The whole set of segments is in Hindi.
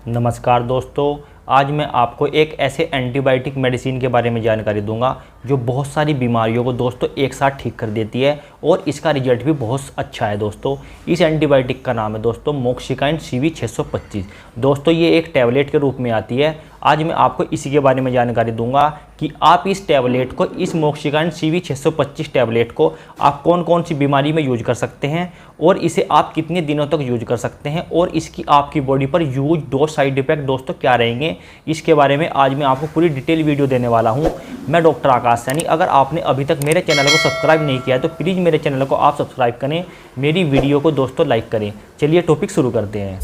नमस्कार दोस्तों, आज मैं आपको एक ऐसे एंटीबायोटिक मेडिसिन के बारे में जानकारी दूंगा जो बहुत सारी बीमारियों को दोस्तों एक साथ ठीक कर देती है और इसका रिजल्ट भी बहुत अच्छा है। दोस्तों इस एंटीबायोटिक का नाम है दोस्तों मोक्सिकाइन CV625। दोस्तों ये एक टैबलेट के रूप में आती है। आज मैं आपको इसी के बारे में जानकारी दूंगा कि आप इस टैबलेट को, इस मोक्सिकाइन CV625 टैबलेट को आप कौन कौन सी बीमारी में यूज कर सकते हैं और इसे आप कितने दिनों तक यूज कर सकते हैं और इसकी आपकी बॉडी पर यूज डोज साइड इफेक्ट दोस्तों क्या रहेंगे, इसके बारे में आज मैं आपको पूरी डिटेल वीडियो देने वाला हूं। मैं डॉक्टर आकाश सैनी। अगर आपने अभी तक मेरे चैनल को सब्सक्राइब नहीं किया है तो प्लीज़ मेरे चैनल को आप सब्सक्राइब करें, मेरी वीडियो को दोस्तों लाइक करें। चलिए टॉपिक शुरू करते हैं।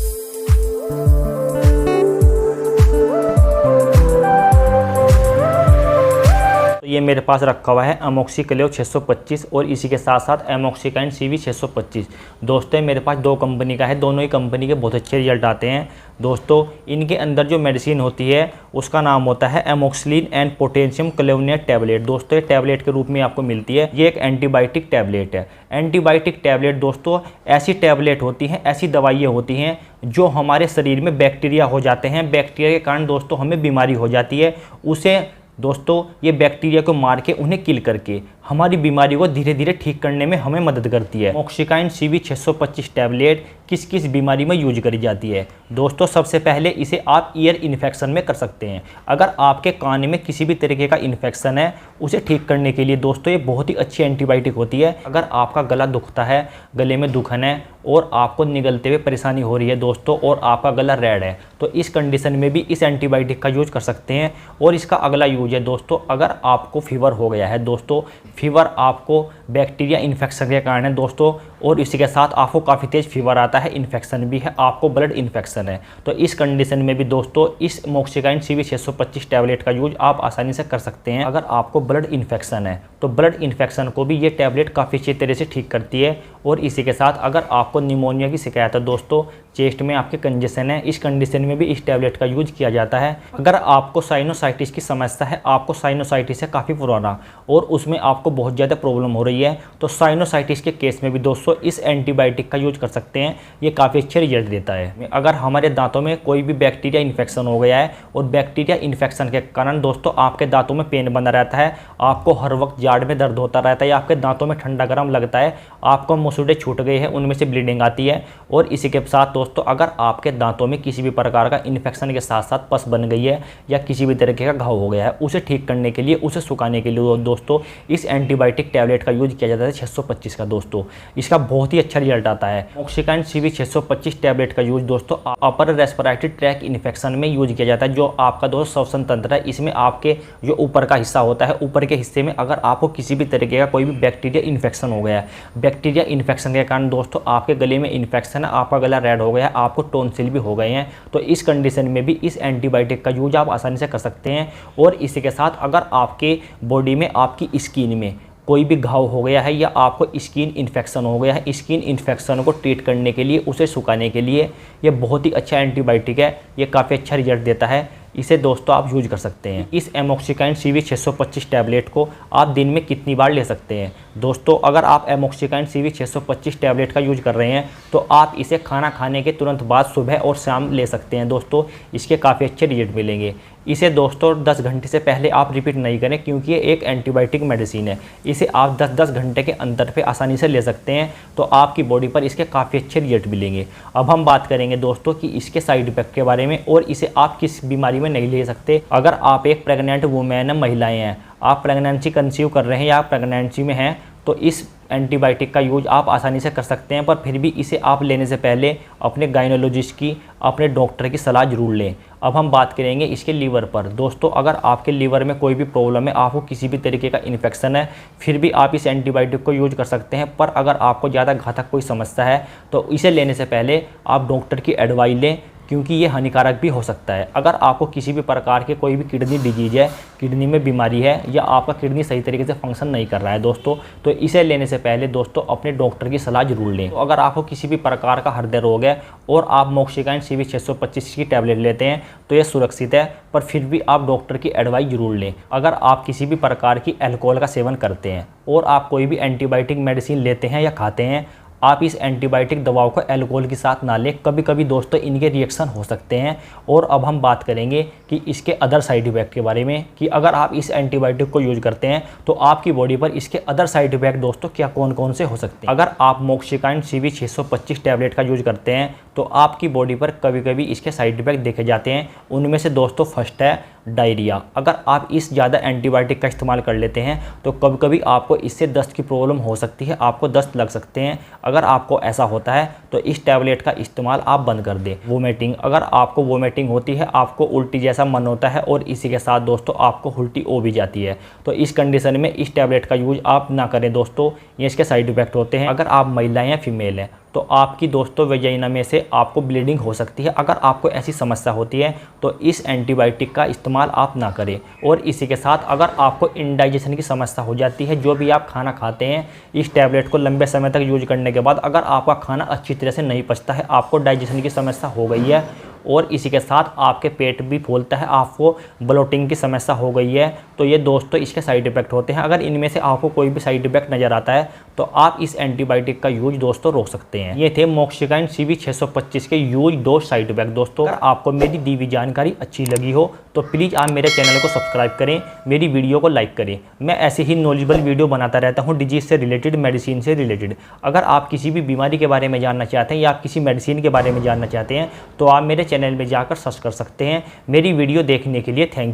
तो ये मेरे पास रखा हुआ है अमोक्सिक्लेव 625 और इसी के साथ साथ एमोक्सिकाइन CV625। दोस्तों मेरे पास दो कंपनी का है, दोनों ही कंपनी के बहुत अच्छे रिजल्ट आते हैं। दोस्तों इनके अंदर जो मेडिसिन होती है उसका नाम होता है एमोक्सिलिन एंड पोटेशियम क्लेवनेट टैबलेट। दोस्तों ये टैबलेट के रूप में आपको मिलती है। ये एक एंटीबायोटिक टैबलेट है। एंटीबायोटिक टैबलेट दोस्तों ऐसी टैबलेट होती हैं, ऐसी दवाइयाँ होती हैं जो हमारे शरीर में बैक्टीरिया हो जाते हैं, बैक्टीरिया के कारण दोस्तों हमें बीमारी हो जाती है। उसे दोस्तों ये बैक्टीरिया को मार के उन्हें किल करके हमारी बीमारी को धीरे धीरे ठीक करने में हमें मदद करती है। मोक्सिकाइन CV625 टैबलेट किस किस बीमारी में यूज करी जाती है? दोस्तों सबसे पहले इसे आप ईयर इन्फेक्शन में कर सकते हैं। अगर आपके कान में किसी भी तरीके का इन्फेक्शन है उसे ठीक करने के लिए दोस्तों ये बहुत ही अच्छी एंटीबायोटिक होती है। अगर आपका गला दुखता है, गले में दुखन है और आपको निगलते हुए परेशानी हो रही है दोस्तों और आपका गला रेड है तो इस कंडीशन में भी इस एंटीबायोटिक का यूज कर सकते हैं। और इसका अगला यूज है दोस्तों, अगर आपको फीवर हो गया है दोस्तों, फीवर आपको बैक्टीरिया इन्फेक्शन के कारण है दोस्तों और इसी के साथ आपको काफ़ी तेज़ फीवर आता है, इन्फेक्शन भी है, आपको ब्लड इन्फेक्शन है, तो इस कंडीशन में भी दोस्तों इस मोक्सिकाइन CV625 टैबलेट का यूज आप आसानी से कर सकते हैं। अगर आपको ब्लड इन्फेक्शन है तो ब्लड इन्फेक्शन को भी ये टैबलेट काफ़ी अच्छी तरह से ठीक करती है। और इसी के साथ अगर आपको निमोनिया की शिकायत है दोस्तों, चेस्ट में आपके कंजेशन है, इस कंडीशन में भी इस टैबलेट का यूज किया जाता है। अगर आपको साइनोसाइटिस की समस्या है, आपको साइनोसाइटिस है काफ़ी पुराना और उसमें आपको बहुत ज़्यादा प्रॉब्लम हो रही है तो साइनोसाइटिस के केस में भी दोस्तों इस एंटीबायोटिक का यूज कर सकते हैं। ये काफ़ी अच्छे रिजल्ट देता है। अगर हमारे दांतों में कोई भी बैक्टीरिया इन्फेक्शन हो गया है और बैक्टीरिया इन्फेक्शन के कारण दोस्तों आपके दांतों में पेन बना रहता है, आपको हर वक्त जाड़ में दर्द होता रहता है या आपके दांतों में ठंडा गर्म लगता है, आपको मसूड़े छूट गए हैं, उनमें से ब्लीडिंग आती है और इसी के साथ दोस्तों अगर आपके दांतों में किसी भी प्रकार का इन्फेक्शन के साथ साथ पस बन गई है या किसी भी तरीके का घाव हो गया है, उसे ठीक करने के लिए, उसे सुखाने के लिए दोस्तों इस एंटीबायोटिक टैबलेट का यूज किया जाता है 625 का। दोस्तों इसका बहुत ही अच्छा रिजल्ट आता है। मोक्सिकाइन CV625 टैबलेट का यूज दोस्तों अपर रेस्पिरेटरी ट्रैक इन्फेक्शन में यूज किया जाता है। जो आपका दोस्तों श्वसन तंत्र है, इसमें आपके जो ऊपर का हिस्सा होता है, ऊपर के हिस्से में अगर आपको किसी भी तरीके का कोई भी बैक्टीरिया इन्फेक्शन हो गया है, बैक्टीरिया इन्फेक्शन के कारण दोस्तों आपके गले में इन्फेक्शन है, आपका गला रेड हो गया है, आपको टॉन्सिल भी हो गए हैं, तो इस कंडीशन में भी इस एंटीबायोटिक का यूज आप आसानी से कर सकते हैं। और इसी के साथ अगर आपके बॉडी में, आपकी स्किन में कोई भी घाव हो गया है या आपको स्किन इन्फेक्शन हो गया है, स्किन इन्फेक्शन को ट्रीट करने के लिए, उसे सुखाने के लिए ये बहुत ही अच्छा एंटीबायोटिक है। ये काफ़ी अच्छा रिजल्ट देता है। इसे दोस्तों आप यूज कर सकते हैं। इस एमोक्सिकाइन CV625 टैबलेट को आप दिन में कितनी बार ले सकते हैं? दोस्तों अगर आप एमोक्सिकाइन CV625 टैबलेट का यूज कर रहे हैं तो आप इसे खाना खाने के तुरंत बाद सुबह और शाम ले सकते हैं। दोस्तों इसके काफ़ी अच्छे रिजल्ट मिलेंगे। इसे दोस्तों 10 घंटे से पहले आप रिपीट नहीं करें क्योंकि ये एक एंटीबायोटिक मेडिसिन है। इसे आप 10-10 घंटे के अंतर पे आसानी से ले सकते हैं तो आपकी बॉडी पर इसके काफ़ी अच्छे रिजल्ट मिलेंगे। अब हम बात करेंगे दोस्तों कि इसके साइड इफेक्ट के बारे में और इसे आप किस बीमारी में नहीं ले सकते। अगर आप एक प्रेग्नेंट वुमेन है, महिलाएं हैं, आप प्रेगनेंसी कंसीव कर रहे हैं या आप प्रेगनेंसी में हैं तो इस एंटीबायोटिक का यूज आप आसानी से कर सकते हैं। पर फिर भी इसे आप लेने से पहले अपने गायनोलॉजिस्ट की, अपने डॉक्टर की सलाह जरूर लें। अब हम बात करेंगे इसके लीवर पर। दोस्तों अगर आपके लीवर में कोई भी प्रॉब्लम है, आपको किसी भी तरीके का इन्फेक्शन है, फिर भी आप इस एंटीबायोटिक को यूज कर सकते हैं। पर अगर आपको ज़्यादा घातक कोई समस्या है तो इसे लेने से पहले आप डॉक्टर की एडवाइस लें क्योंकि ये हानिकारक भी हो सकता है। अगर आपको किसी भी प्रकार के कोई भी किडनी डिजीज है, किडनी में बीमारी है या आपका किडनी सही तरीके से फंक्शन नहीं कर रहा है दोस्तों, तो इसे लेने से पहले दोस्तों अपने डॉक्टर की सलाह जरूर लें। तो अगर आपको किसी भी प्रकार का हृदय रोग है और आप मोक्सिकाइन CV625 की टैबलेट लेते हैं तो ये सुरक्षित है, पर फिर भी आप डॉक्टर की एडवाइस जरूर लें। अगर आप किसी भी प्रकार की अल्कोहल का सेवन करते हैं और आप कोई भी एंटीबायोटिक मेडिसिन लेते हैं या खाते हैं, आप इस एंटीबायोटिक दवाओं को अल्कोहल के साथ ना लें। कभी कभी दोस्तों इनके रिएक्शन हो सकते हैं। और अब हम बात करेंगे कि इसके अदर साइड इफेक्ट के बारे में, कि अगर आप इस एंटीबायोटिक को यूज करते हैं तो आपकी बॉडी पर इसके अदर साइड इफेक्ट दोस्तों क्या कौन कौन से हो सकते हैं। अगर आप मोक्सिकाइन CV 625 टैबलेट का यूज करते हैं तो आपकी बॉडी पर कभी कभी इसके साइड इफेक्ट देखे जाते हैं। उनमें से दोस्तों फर्स्ट है डायरिया। अगर आप इस ज़्यादा एंटीबायोटिक का इस्तेमाल कर लेते हैं तो कभी कभी आपको इससे दस्त की प्रॉब्लम हो सकती है, आपको दस्त लग सकते हैं। अगर आपको ऐसा होता है तो इस टैबलेट का इस्तेमाल आप बंद कर दें। वोमिटिंग, अगर आपको वोमिटिंग होती है, आपको उल्टी जैसा मन होता है और इसी के साथ दोस्तों आपको उल्टी हो भी जाती है, तो इस कंडीशन में इस टैबलेट का यूज आप ना करें दोस्तों, ये इसके साइड इफेक्ट होते हैं। अगर आप महिलाएं या फीमेल हैं तो आपकी दोस्तों वेजाइना में से आपको ब्लीडिंग हो सकती है। अगर आपको ऐसी समस्या होती है तो इस एंटीबायोटिक का इस्तेमाल आप ना करें। और इसी के साथ अगर आपको इंडाइजेशन की समस्या हो जाती है, जो भी आप खाना खाते हैं इस टैबलेट को लंबे समय तक यूज करने के बाद अगर आपका खाना अच्छी तरह से नहीं पचता है, आपको डाइजेशन की समस्या हो गई है और इसी के साथ आपके पेट भी फूलता है, आपको ब्लोटिंग की समस्या हो गई है, तो ये दोस्तों इसके साइड इफेक्ट होते हैं। अगर इनमें से आपको कोई भी साइड इफेक्ट नज़र आता है तो आप इस एंटीबायोटिक का यूज दोस्तों रोक सकते हैं। ये थे मोक्सिकाइन CV 625 के यूज डोज साइड इफेक्ट। दोस्तों अगर आपको मेरी दी हुई जानकारी अच्छी लगी हो तो प्लीज़ आप मेरे चैनल को सब्सक्राइब करें, मेरी वीडियो को लाइक करें। मैं ऐसे ही नॉलेजेबल वीडियो बनाता रहता हूँ डिजीज़ से रिलेटेड, मेडिसिन से रिलेटेड। अगर आप किसी भी बीमारी के बारे में जानना चाहते हैं या आप किसी मेडिसिन के बारे में जानना चाहते हैं तो आप मेरे चैनल में जाकर सर्च कर सकते हैं। मेरी वीडियो देखने के लिए थैंक यू।